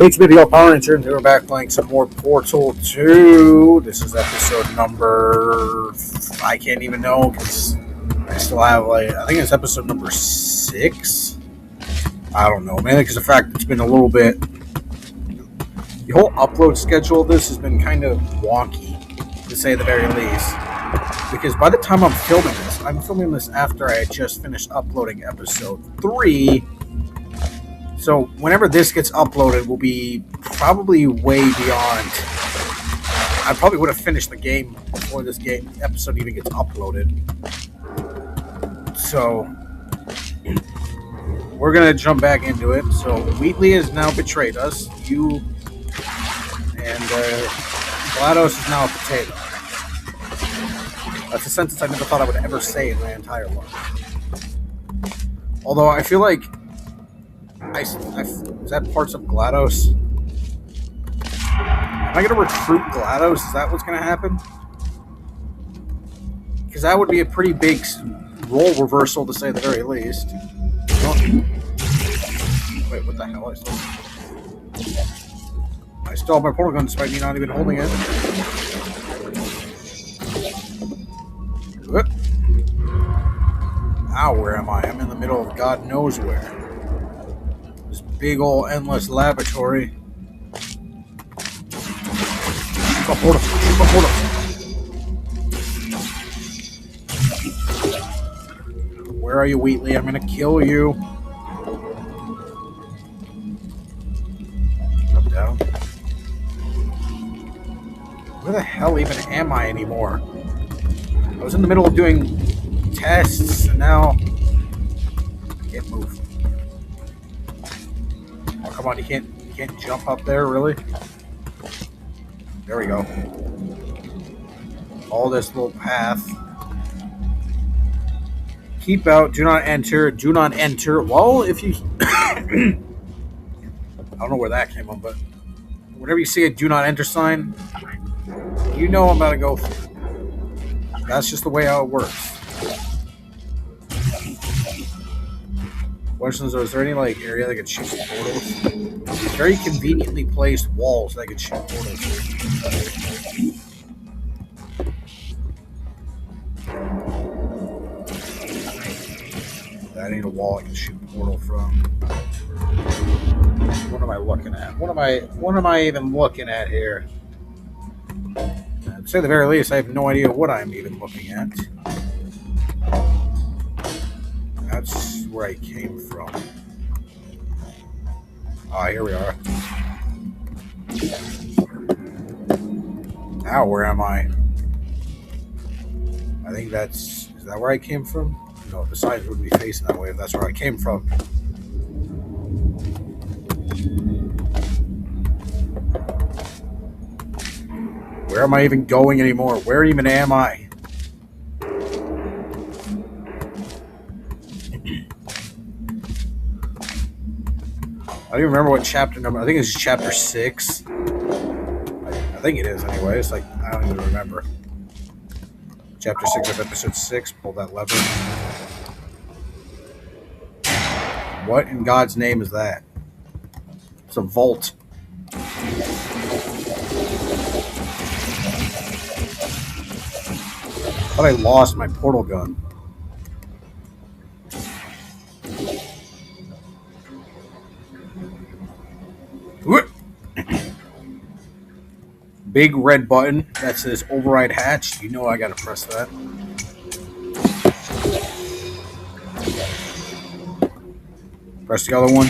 It's Video Power Ranger, and we're back playing some more Portal 2. This is episode number... I can't even know, because I still have, I think it's episode number 6? I don't know, mainly because the fact it's been a little bit... The whole upload schedule of this has been kind of wonky, to say the very least. Because by the time I'm filming this after I had just finished uploading episode 3... So whenever this gets uploaded, will be probably way beyond. I probably would have finished the game before this episode even gets uploaded. So we're gonna jump back into it. So Wheatley has now betrayed us. You and GLaDOS is now a potato. That's a sentence I never thought I would ever say in my entire life. Although I feel like. Is that parts of GLaDOS? Am I going to recruit GLaDOS? Is that what's going to happen? Because that would be a pretty big role reversal, to say the very least. Oh. Wait, what the hell? I still have my portal gun despite me not even holding it. Now, where am I? I'm in the middle of God knows where. Big old endless laboratory. Hold up. Where are you, Wheatley? I'm gonna kill you. Up, down. Where the hell even am I anymore? I was in the middle of doing tests, and now I can't move. Come on, you can't jump up there, really? There we go. All this little path. Keep out, do not enter, do not enter. Well, if you... I don't know where that came from, but whenever you see a do not enter sign, you know I'm about to go through. That's just the way how it works. Questions, is there any area that could shoot portals? Very conveniently placed walls that could shoot portals. That ain't a wall I can shoot a portal from. What am I looking at? What am I even looking at here? To say the very least, I have no idea what I'm even looking at. That's where I came from. Ah, here we are. Now, where am I? I think is that where I came from? No, the signs wouldn't be facing that way if that's where I came from. Where am I even going anymore? Where even am I? I don't even remember what chapter number. I think it's chapter 6. I think it is anyway. It's I don't even remember. Chapter 6 of episode 6. Pull that lever. What in God's name is that? It's a vault. I thought I lost my portal gun. Big red button that says override hatch. You know I gotta press that. Press the other one.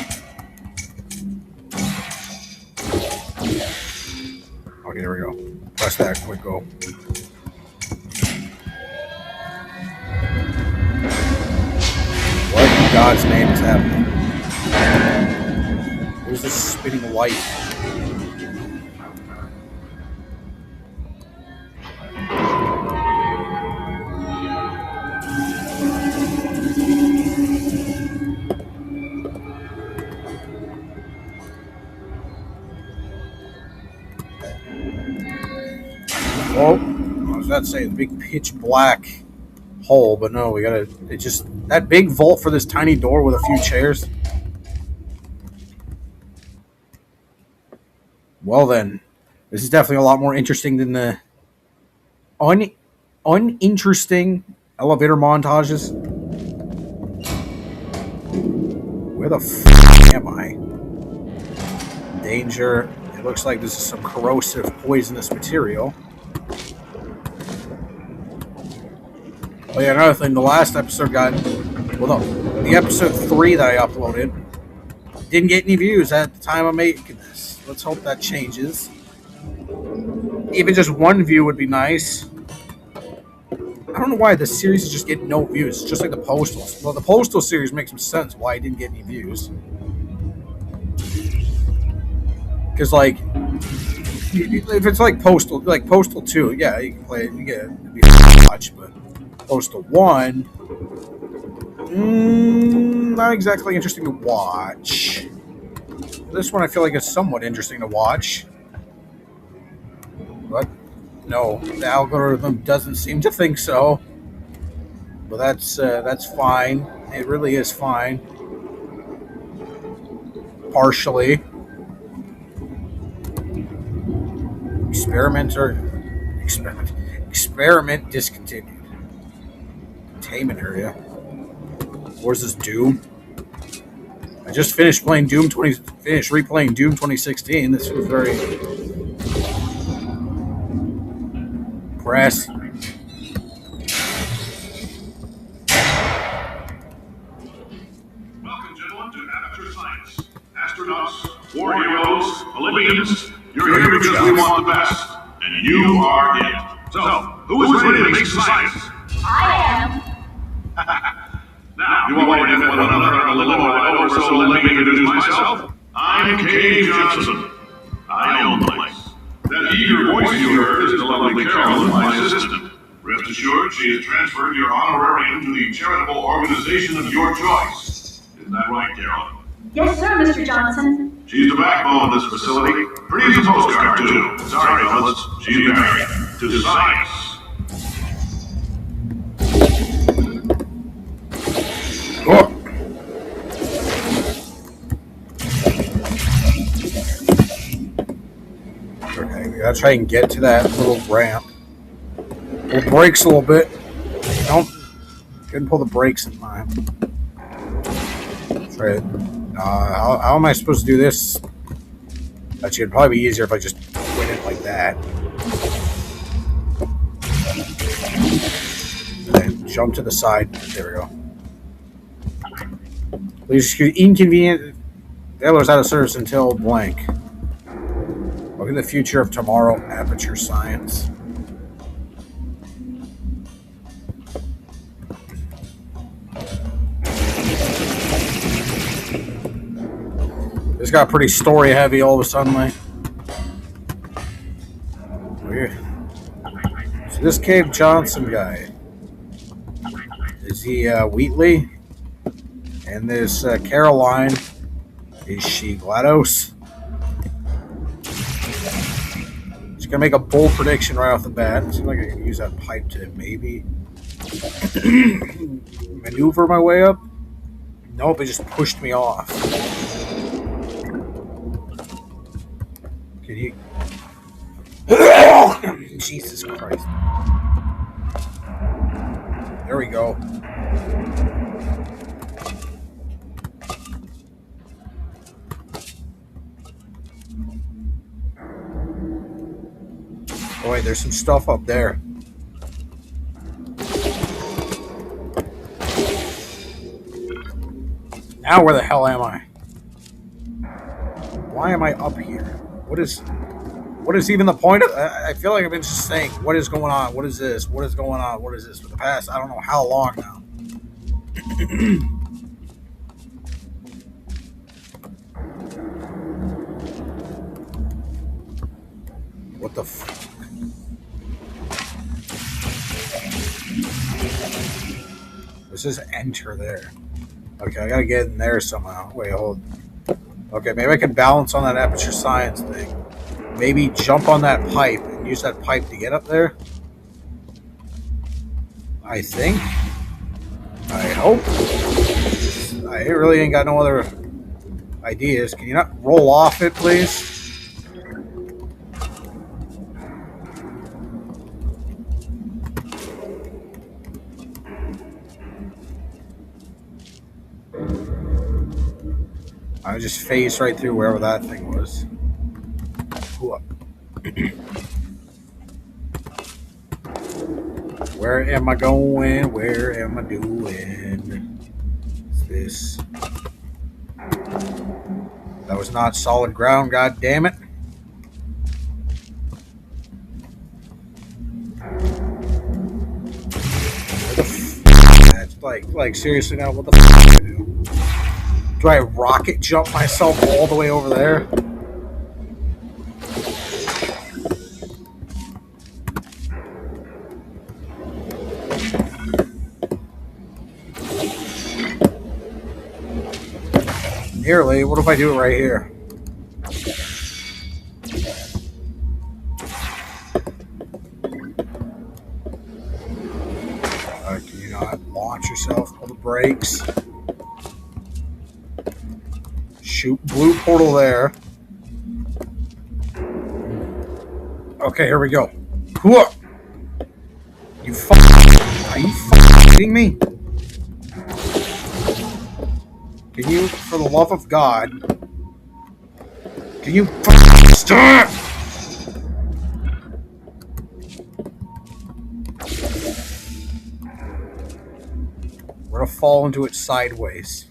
Okay, there we go. Press that. Quick go. What in God's name is happening? Where's this spinning light? Oh, I was about to say the big pitch black hole, but no, we gotta. It just that big vault for this tiny door with a few chairs. Well then, this is definitely a lot more interesting than the uninteresting elevator montages. Where the am I? Danger. It looks like this is some corrosive, poisonous material. Oh yeah, another thing. The last episode got... Well, no. The episode 3 that I uploaded didn't get any views at the time of making this. Let's hope that changes. Even just one view would be nice. I don't know why this series is just getting no views. It's just like the Postal. Well, the Postal series makes some sense why it didn't get any views. Because, like, if it's like Postal 2, yeah, you can play it. You get it. It'd be fun to watch, but Postal 1, not exactly interesting to watch. This one I feel like is somewhat interesting to watch. But no, the algorithm doesn't seem to think so. But that's fine. It really is fine. Partially. Experiment discontinued. Containment area. Where's this Doom? I just finished replaying Doom 2016. This was very press. Welcome, gentlemen, to Amateur Science. Astronauts, war heroes, Olympians, you're here because we want the best, and you are it. So, who is ready to make some science? I am. Now, you want to have one another a little while, so let me introduce myself. I'm Cave Johnson. I own the place. That eager voice you heard is the lovely Carolyn, my assistant. Rest assured, she has transferred your honorarium to the charitable organization of your choice. Isn't that right, Carolyn? Yes, sir, Mr. Johnson. She's the backbone of this facility. Pretty as a postcard, too. Sorry, fellas. She's married to science. Oh. Okay, we gotta try and get to that little ramp. Pull the brakes a little bit. Nope. Couldn't pull the brakes in time. Try it. How am I supposed to do this? Actually, it'd probably be easier if I just went it like that. And then jump to the side. There we go. Please excuse inconvenient. The elevator's out of service until blank. Look at the future of tomorrow. Aperture Science. This got pretty story heavy all of a sudden. Like. Weird. So this Cave Johnson guy, is he Wheatley? And this Caroline, is she GLaDOS? Just gonna make a bold prediction right off the bat. Seems like I can use that pipe to maybe maneuver my way up. Nope, it just pushed me off. Can you? Jesus Christ! There we go. Oh wait, there's some stuff up there. Now where the hell am I? Why am I up here? What is even the point of... I feel like I've been just saying, what is going on? What is this? What is going on? What is this? For the past, I don't know how long now. What the f... This is enter there. Okay, I gotta get in there somehow. Wait, hold. Okay, maybe I can balance on that Aperture Science thing. Maybe jump on that pipe and use that pipe to get up there. I think. I hope. I really ain't got no other ideas. Can you not roll off it, please? just phased right through wherever that thing was. Where am I going? Where am I doing? What's this? That was not solid ground, god damn it. Like seriously now, what the fuck do I do? Do I rocket jump myself all the way over there? Nearly. What if I do it right here? Can you not launch yourself? Pull the brakes. Shoot blue portal there. Okay, here we go. You are you kidding me? Can you, for the love of God, can you stop? We're gonna fall into it sideways.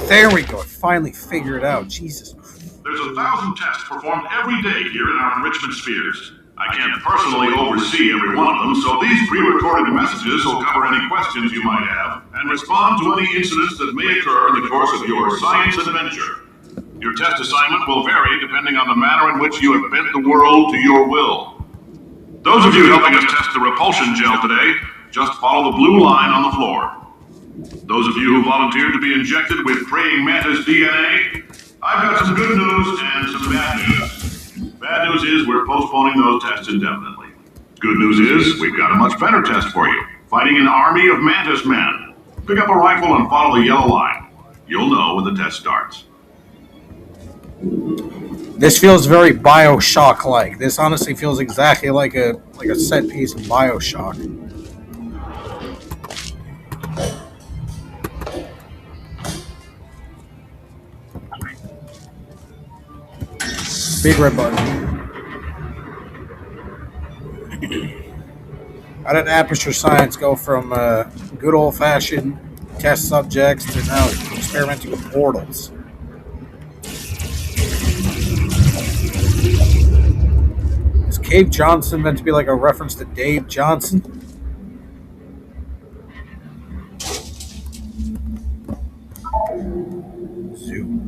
There we go. I finally figured it out. Jesus. There's 1,000 tests performed every day here in our enrichment spheres. I can't personally oversee every one of them, so these pre-recorded messages will cover any questions you might have and respond to any incidents that may occur in the course of your science adventure. Your test assignment will vary depending on the manner in which you have bent the world to your will. Those of you helping us test the repulsion gel today, just follow the blue line on the floor. Those of you who volunteered to be injected with praying mantis DNA, I've got some good news and some bad news. Bad news is we're postponing those tests indefinitely. Good news is we've got a much better test for you. Fighting an army of mantis men. Pick up a rifle and follow the yellow line. You'll know when the test starts. This feels very BioShock-like. This honestly feels exactly like a set piece in BioShock. Big red button. How did Aperture Science go from good old-fashioned test subjects to now experimenting with portals? Is Cave Johnson meant to be like a reference to Dave Johnson? Zoom.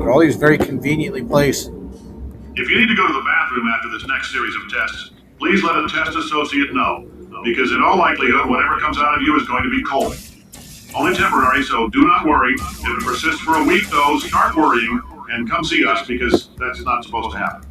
All these very conveniently placed. If you need to go to the bathroom after this next series of tests, please let a test associate know, because in all likelihood, whatever comes out of you is going to be cold. Only temporary, so do not worry. If it persists for a week, though, start worrying and come see us, because that's not supposed to happen.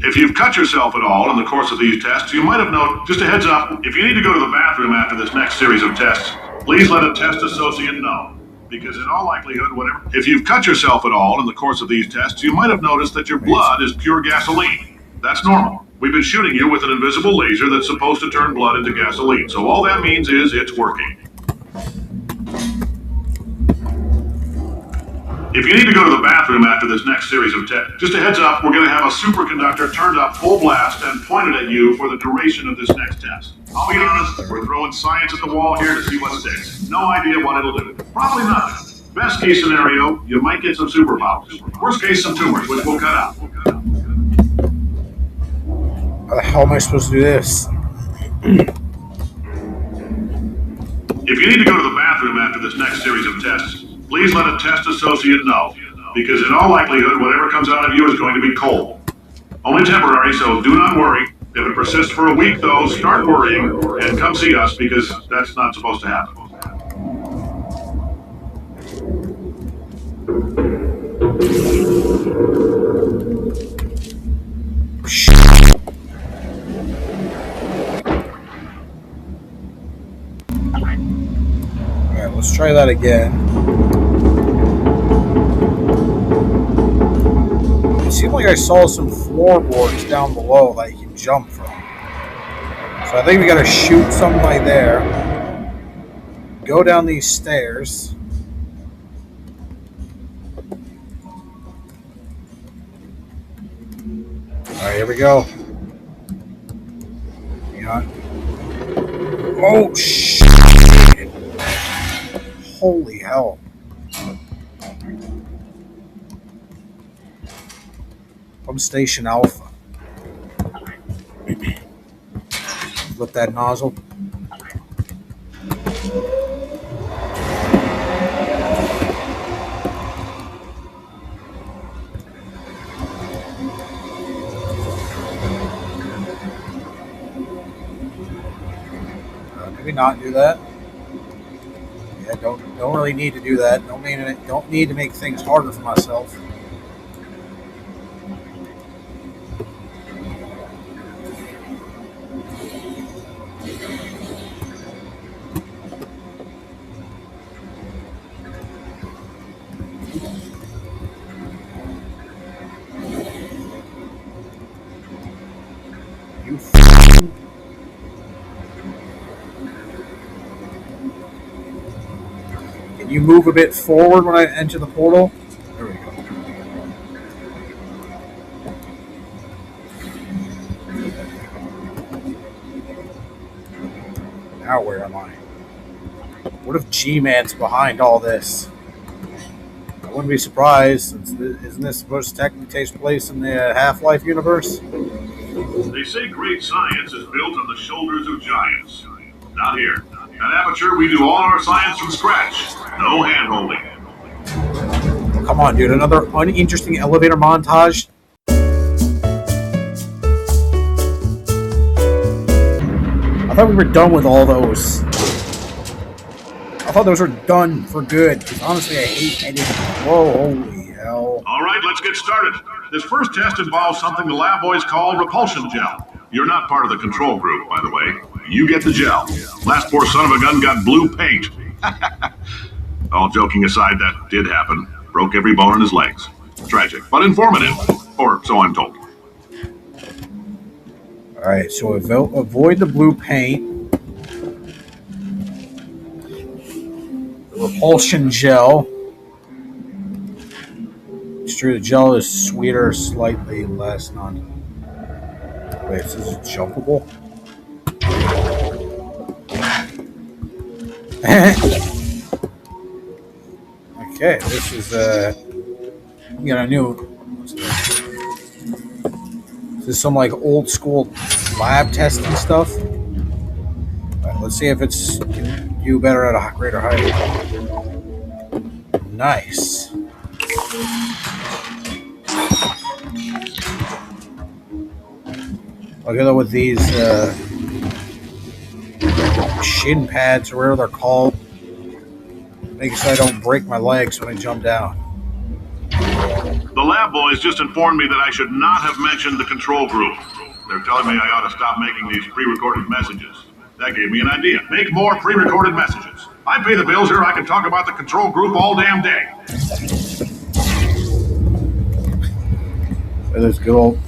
If you've cut yourself at all in the course of these tests, you might have known, just a heads up, if you need to go to the bathroom after this next series of tests, please let a test associate know. Because in all likelihood, if you've cut yourself at all in the course of these tests, you might have noticed that your blood is pure gasoline. That's normal. We've been shooting you with an invisible laser that's supposed to turn blood into gasoline. So all that means is it's working. If you need to go to the bathroom after this next series of tests, just a heads up, we're going to have a superconductor turned up full blast and pointed at you for the duration of this next test. I'll be honest, we're throwing science at the wall here to see what sticks. No idea what it'll do. Probably nothing. Best case scenario, you might get some superpowers. Worst case, some tumors, which we'll cut out. How the hell am I supposed to do this? If you need to go to the bathroom after this next series of tests, please let a test associate know, because in all likelihood, whatever comes out of you is going to be cold. Only temporary, so do not worry. If it persists for a week, though, start worrying and come see us, because that's not supposed to happen. Alright, let's try that again. seemed like I saw some floorboards down below that you can jump from. So I think we gotta shoot somebody there. Go down these stairs. Alright, here we go. Hang on. Oh, shit! Holy hell. Pump Station Alpha. Flip that nozzle. Maybe not do that. Yeah, don't really need to do that. Don't need to make things harder for myself. You f***ing... Can you move a bit forward when I enter the portal? There we go. Now where am I? What if G-Man's behind all this? I wouldn't be surprised, since isn't this supposed to technically take place in the Half-Life universe? They say great science is built on the shoulders of giants. Not here. At Aperture, we do all our science from scratch. No hand-holding. Oh, come on, dude. Another uninteresting elevator montage? I thought we were done with all those. I thought those were done for good. Because honestly, I hate editing. Whoa, holy hell. All right, let's get started. This first test involves something the lab boys call repulsion gel. You're not part of the control group, by the way. You get the gel. Last poor son of a gun got blue paint. All joking aside, that did happen. Broke every bone in his legs. Tragic, but informative. Or so I'm told. Alright, so avoid the blue paint. The repulsion gel. It's true, the gel is sweeter, slightly less non... Wait, this is jumpable? Okay, this is, you got a new... What's this? This is some, like, old school lab testing stuff. Alright, let's see if it's can do better at a greater height. Nice. Look at that with these shin pads or whatever they're called. Make sure I don't break my legs when I jump down. The lab boys just informed me that I should not have mentioned the control group. They're telling me I ought to stop making these pre-recorded messages. That gave me an idea. Make more pre-recorded messages. I pay the bills here. I can talk about the control group all damn day. There's good old...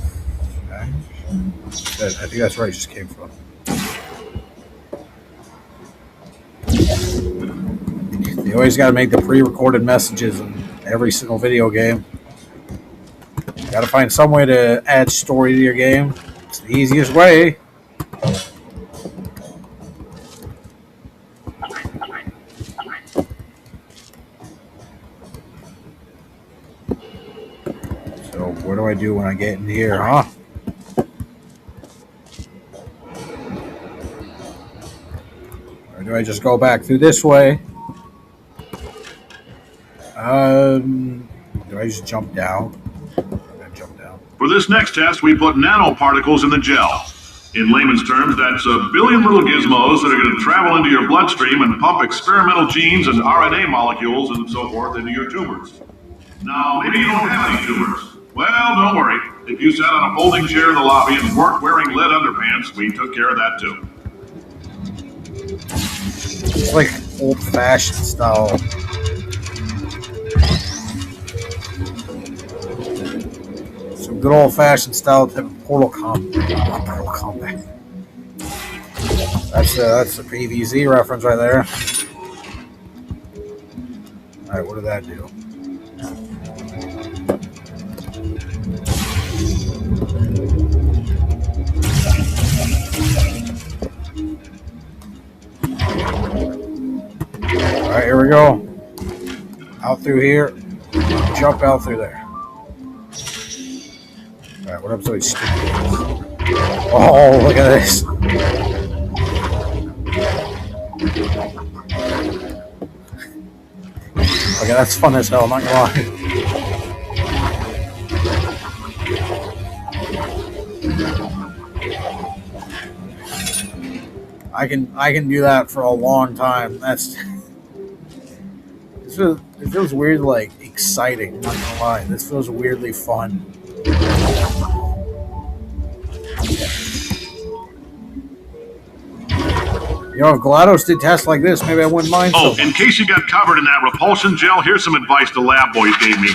I think that's where I just came from. You always got to make the pre-recorded messages in every single video game. You got to find some way to add story to your game. It's the easiest way. So what do I do when I get in here, huh? Or do I just go back through this way? Do I just jump down? For this next test, we put nanoparticles in the gel. In layman's terms, that's a billion little gizmos that are going to travel into your bloodstream and pump experimental genes and RNA molecules and so forth into your tumors. Now, maybe you don't have any tumors. Well, don't worry. If you sat on a folding chair in the lobby and weren't wearing lead underpants, we took care of that too. It's like old-fashioned style. Some good old-fashioned style type of Portal Combat. That's a PVZ reference right there. All right, what did that do? All right, here we go. Out through here, jump out through there. All right, what up, so stupid? Oh, look at this. Okay, that's fun as hell, I'm not gonna lie. I can do that for a long time. It feels weird, like exciting, I'm not gonna lie. This feels weirdly fun. You know, if GLaDOS did tests like this, maybe I wouldn't mind. Oh, in case you got covered in that repulsion gel, here's some advice the lab boys gave me.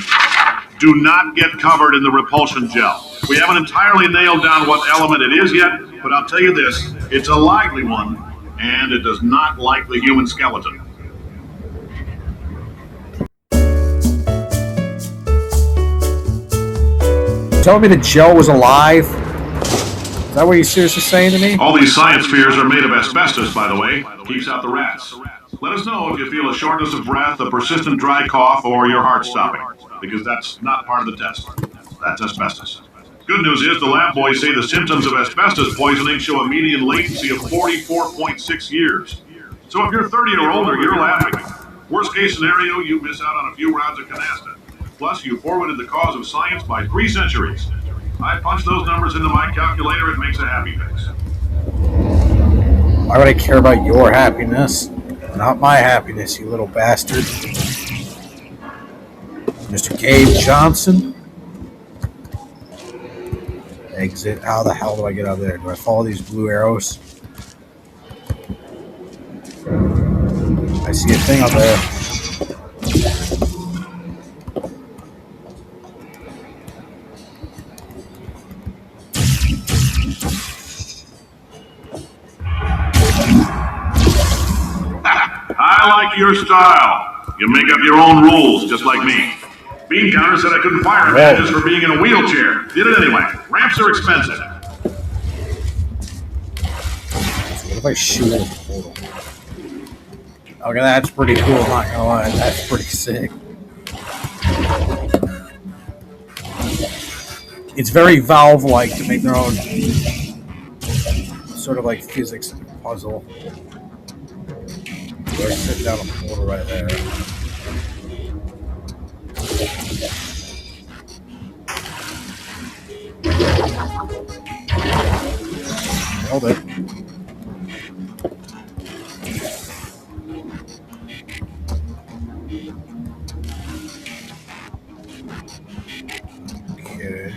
Do not get covered in the repulsion gel. We haven't entirely nailed down what element it is yet, but I'll tell you this, it's a lively one, and it does not like the human skeleton. Telling me the gel was alive? Is that what you're seriously saying to me? All these science spheres are made of asbestos, by the way. Keeps out the rats. Let us know if you feel a shortness of breath, a persistent dry cough, or your heart stopping, because that's not part of the test. That's asbestos. Good news is the lab boys say the symptoms of asbestos poisoning show a median latency of 44.6 years. So if you're 30 or older, you're laughing. Worst case scenario, you miss out on a few rounds of canasta. Plus, you forwarded the cause of science by 3 centuries. I punch those numbers into my calculator, it makes a happy face. Why would I care about your happiness? Not my happiness, you little bastard. Mr. Cave Johnson. Exit. How the hell do I get out of there? Do I follow these blue arrows? I see a thing up there. I like your style. You make up your own rules, just like me. Bean Counter said I couldn't fire him badges for being in a wheelchair. Did it anyway. Ramps are expensive. What if I shoot at a portal? Okay, that's pretty cool, I'm not gonna lie. That's pretty sick. It's very Valve-like to make their own sort of like physics puzzle. Or sit down a portal right there. Nailed it. Okay.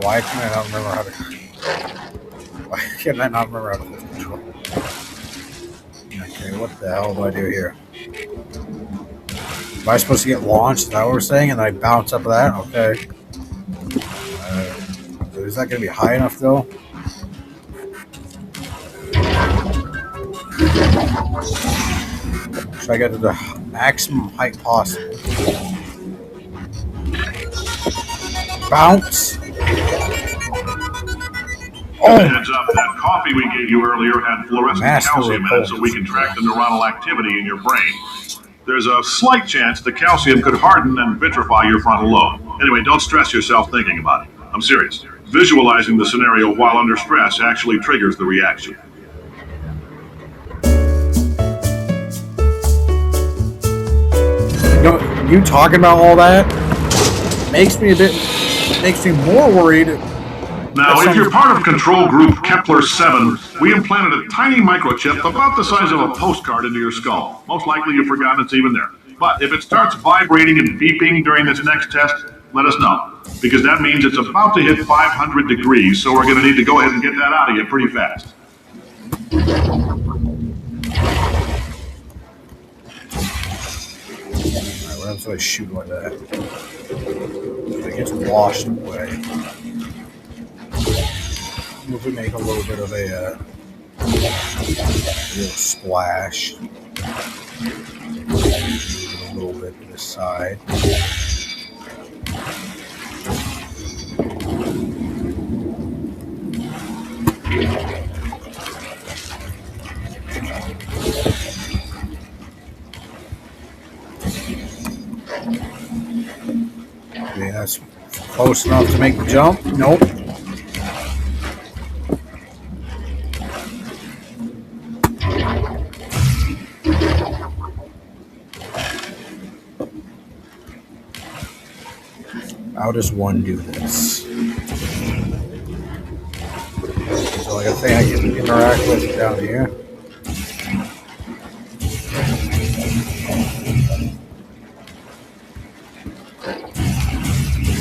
Why can I not remember how to? Why can I not remember how to hold control? Okay, what the hell do I do here? Am I supposed to get launched? Is that what we're saying? And I bounce up that? Okay. Is that going to be high enough though? Should I get to the maximum height possible? Bounce. Oh. Heads up, that coffee we gave you earlier had fluorescent calcium in it, so we can track the neuronal activity in your brain. There's a slight chance the calcium could harden and vitrify your frontal lobe. Anyway, don't stress yourself thinking about it. I'm serious. Visualizing the scenario while under stress actually triggers the reaction. You talking about all that makes me more worried. Now, if you're part of control group Kepler 7, we implanted a tiny microchip about the size of a postcard into your skull. Most likely you've forgotten it's even there. But if it starts vibrating and beeping during this next test, let us know. because that means it's about to hit 500 degrees, so we're going to need to go ahead and get that out of you pretty fast. Alright, what happens if I shoot like that? It gets washed away. If we make a little bit of a little splash. A little bit to the side. Okay, that's close enough to make the jump. Nope. How does one do this? So like a thing I can interact with down here.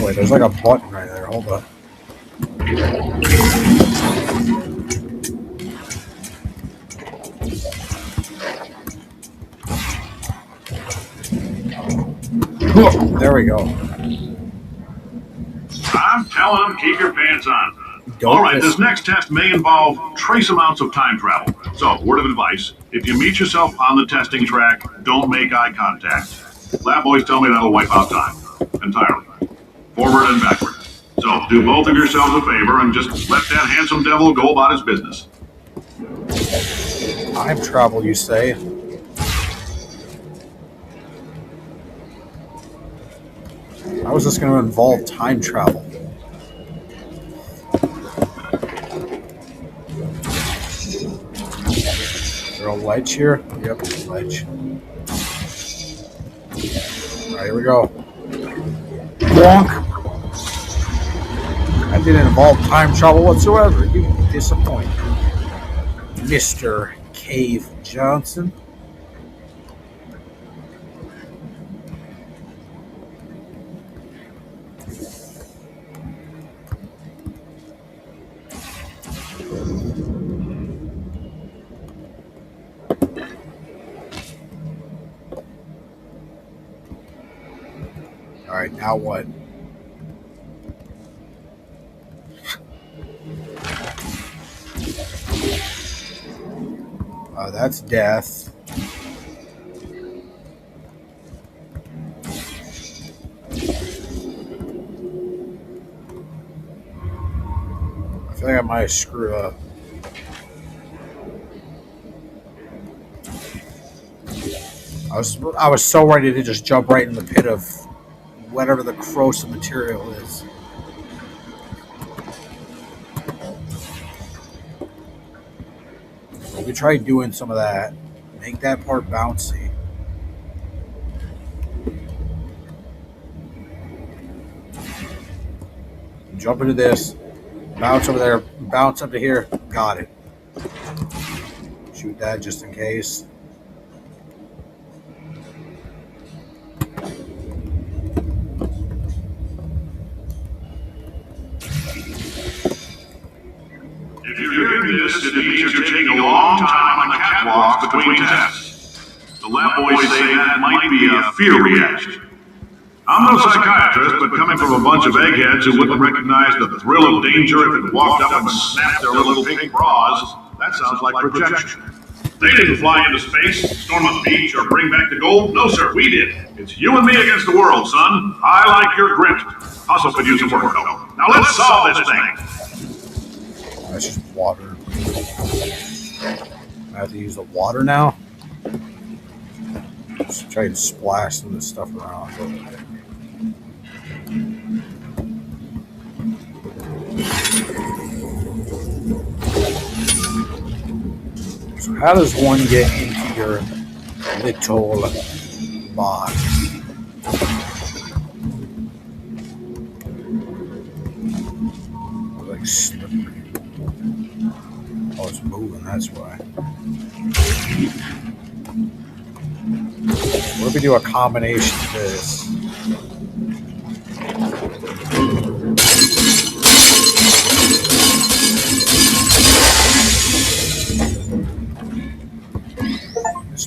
Wait, there's like a button right there. Hold up. There we go. I'm telling them, keep your pants on. Don't All right, miss. this next test may involve trace amounts of time travel. So, word of advice, if you meet yourself on the testing track, don't make eye contact. Lab boys tell me that'll wipe out time. Entirely. Forward and backward. So, do both of yourselves a favor and just let that handsome devil go about his business. Time travel, you say? How is this going to involve time travel? Is there a ledge here? Yep, there's a ledge. Alright, here we go. Bonk! That didn't involve time travel whatsoever. You disappoint, Mr. Cave Johnson. Alright, now what? That's death. I feel like I might have screwed up. I was so ready to just jump right in the pit of whatever the corrosive material is. We try doing some of that. Make that part bouncy. Jump into this. Bounce over there. Bounce up to here. Got it. Shoot that just in case. If you're hearing this, it means you're taking a long time on the catwalks between tests. The lab boys say that might be a fear reaction. I'm no psychiatrist, but coming from a bunch of eggheads who wouldn't recognize the thrill of danger if it walked up and snapped their little pink bras, that sounds like projection. They didn't fly into space, storm a beach, or bring back the gold. No, sir, we did. It's you and me against the world, son. I like your grit. Hustle could use some work, though. Now let's solve this thing. That's just water. I have to use the water now. Just try to splash some of this stuff around a little bit. So how does one get into your little box? Like slippery. Oh, it's moving, that's why. What if we do a combination of this?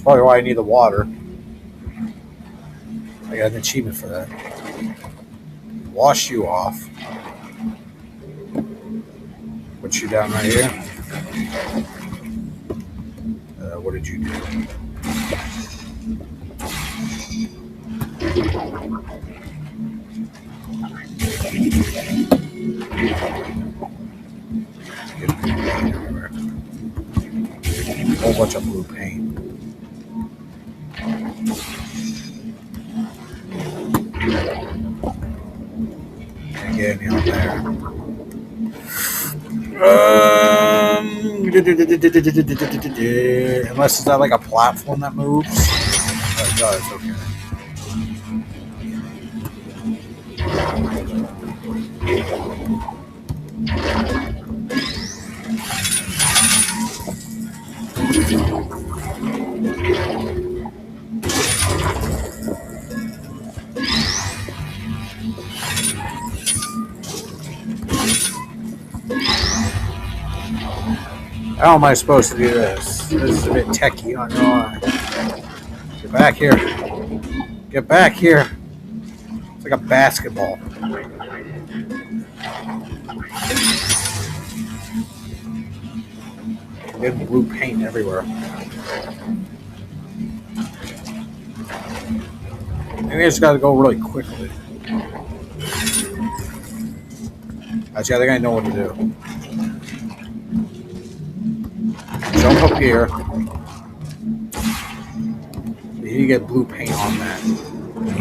probably why I need the water. I got an achievement for that. Wash you off. Put you down right here. What did you do? A whole bunch of blue paint. Can't get any on there. Unless it's not like a platform that moves. Oh, it does, okay. How am I supposed to do this? This is a bit techy, I know. Get back here. Get back here. It's like a basketball. Getting blue paint everywhere. Maybe I just gotta go really quickly. Actually, I think I know what to do. Jump up here. You get blue paint on that.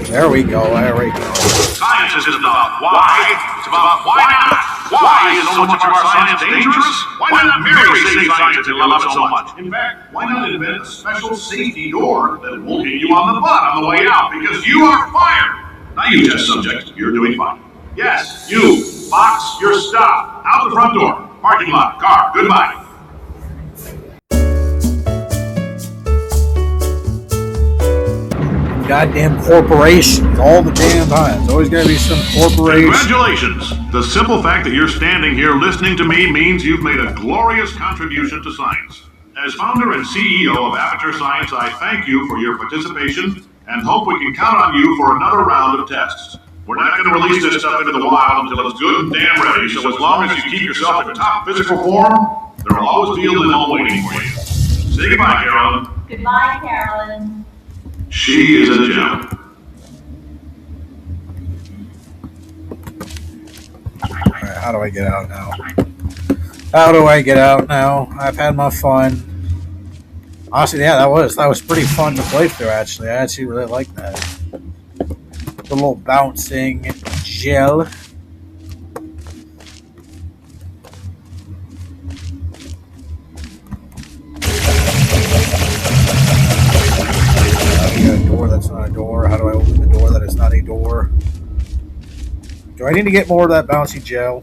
There we go. There we go. Science isn't about why, it's about why not. Why is so much of our science dangerous? Why not merely save science if you love it so much? In fact, why not invent a special safety door that won't hit you on the butt on the way out because you are fired? Now you test subject, you're doing fine. Yes, you, Fox, you're stopped. Out the front door. Parking lot, car, goodbye. Goddamn corporations all the damn time. There's always got to be some corporation. Congratulations! The simple fact that you're standing here listening to me means you've made a glorious contribution to science. As founder and CEO of Aperture Science, I thank you for your participation and hope we can count on you for another round of tests. We're not going to release this stuff into the wild until it's good and damn ready, so as long as you keep yourself in top physical form, there will always be a limo waiting for you. Say goodbye, Carolyn. Goodbye, Carolyn. She is a gem. Alright, how do I get out now? How do I get out now? I've had my fun. Honestly, yeah, that was pretty fun to play through, actually. I actually really like that. The little bouncing gel. A door that's not a door. How do I open the door that is not a door? Do I need to get more of that bouncy gel?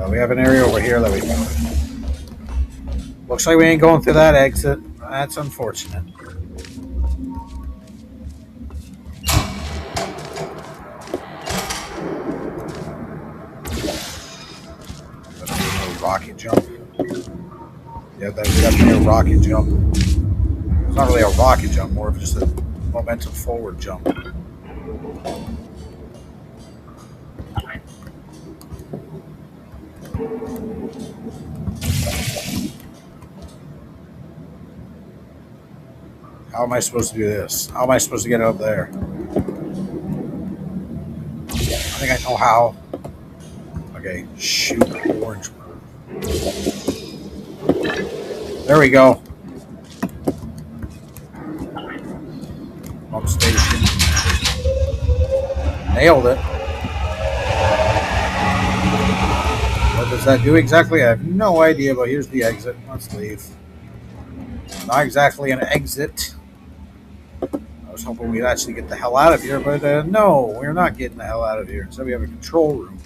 We have an area over here that we can. Looks like we ain't going through that exit. That's unfortunate. Rocket jump. Yeah, we got to do a rocket jump. It's not really a rocket jump, more of just a momentum forward jump. How am I supposed to do this? How am I supposed to get up there? I think I know how. Okay, shoot, orange. There we go. Pump station. Nailed it. What does that do exactly? I have no idea, but here's the exit. Let's leave. Not exactly an exit. I was hoping we'd actually get the hell out of here, but no, we're not getting the hell out of here. So we have a control room.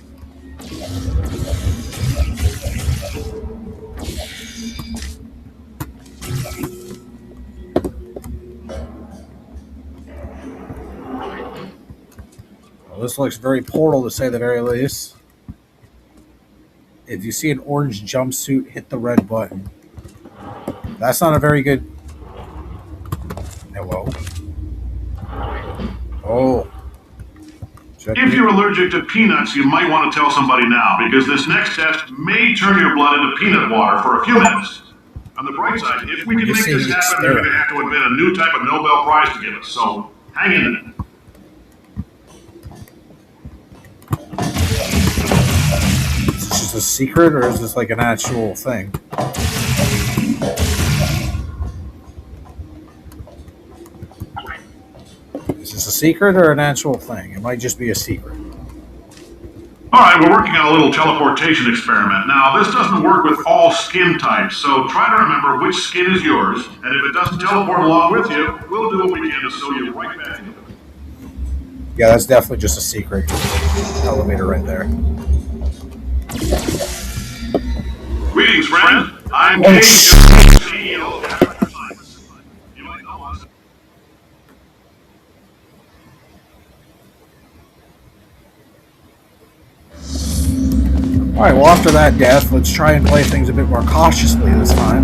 Well, this looks very Portal to say the very least. If you see an orange jumpsuit, hit the red button. That's not a very good... Hello? Oh. If you're allergic to peanuts, you might want to tell somebody now, because this next test may turn your blood into peanut water for a few minutes. On the bright side, if we can make this happen, they're going to have to invent a new type of Nobel Prize to give us, so hang in there. Is this just a secret, or is this like an actual thing? Is this a secret or an actual thing? It might just be a secret. Alright, we're working on a little teleportation experiment. Now, this doesn't work with all skin types, so try to remember which skin is yours, and if it doesn't teleport along with you, we'll do what we can to sew you right back into it. Yeah, that's definitely just a secret. Elevator right there. Greetings, friend. I'm Kate, CEO of Aperture Science. You might know us. Alright, well after that death, let's try and play things a bit more cautiously this time.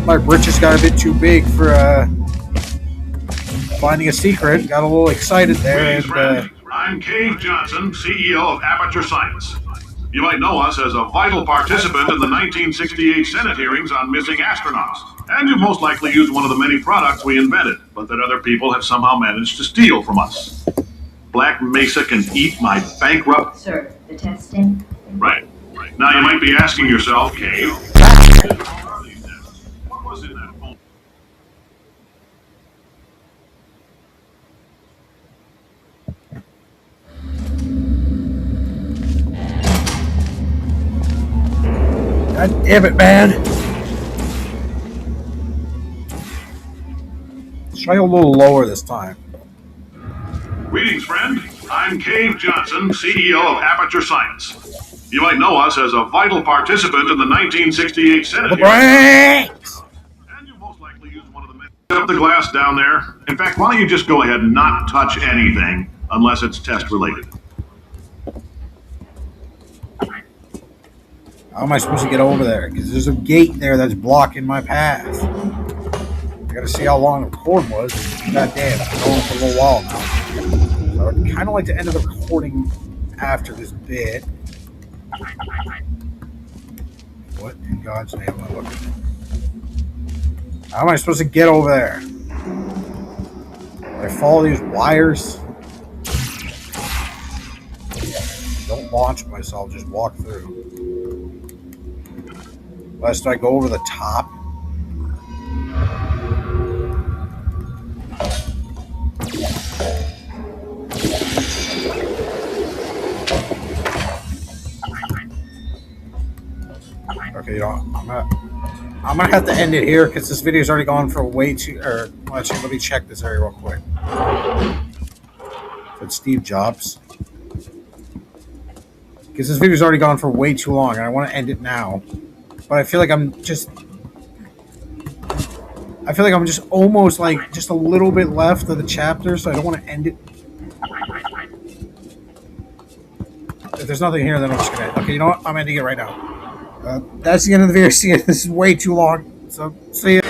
My britches got a bit too big for finding a secret. Got a little excited there. Greetings, friend. I'm Cave Johnson, CEO of Aperture Science. You might know us as a vital participant in the 1968 Senate hearings on missing astronauts. And you've most likely used one of the many products we invented, but that other people have somehow managed to steal from us. Black Mesa can eat my bankrupt... Sir, the testing. Right. Now you might be asking yourself, Cave, what was in that phone? God damn it, man! Let's try a little lower this time. Greetings, friend. I'm Cave Johnson, CEO of Aperture Science. You might know us as a vital participant in the 1968 Senate hearings. Brakes! And you most likely used one of the men. Set up the glass down there. In fact, why don't you just go ahead and not touch anything unless it's test related? How am I supposed to get over there? Because there's a gate there that's blocking my path. I gotta see how long the cord was. God damn, I've been going for a little while now. So I'd kind of like to end the recording after this bit. What in God's name am I looking at? How am I supposed to get over there? Do I follow these wires? Don't launch myself, just walk through. Unless do I go over the top? Okay, you know, I'm gonna have to end it here because this video's already gone for way too. Or well, actually, let me check this area real quick. It's Steve Jobs. Because this video's already gone for way too long, and I want to end it now. But I feel like I'm just almost like just a little bit left of the chapter, so I don't want to end it. If there's nothing here, then I'm just gonna. Okay, you know what? I'm ending it right now. That's the end of the video. See, this is way too long. So, see ya.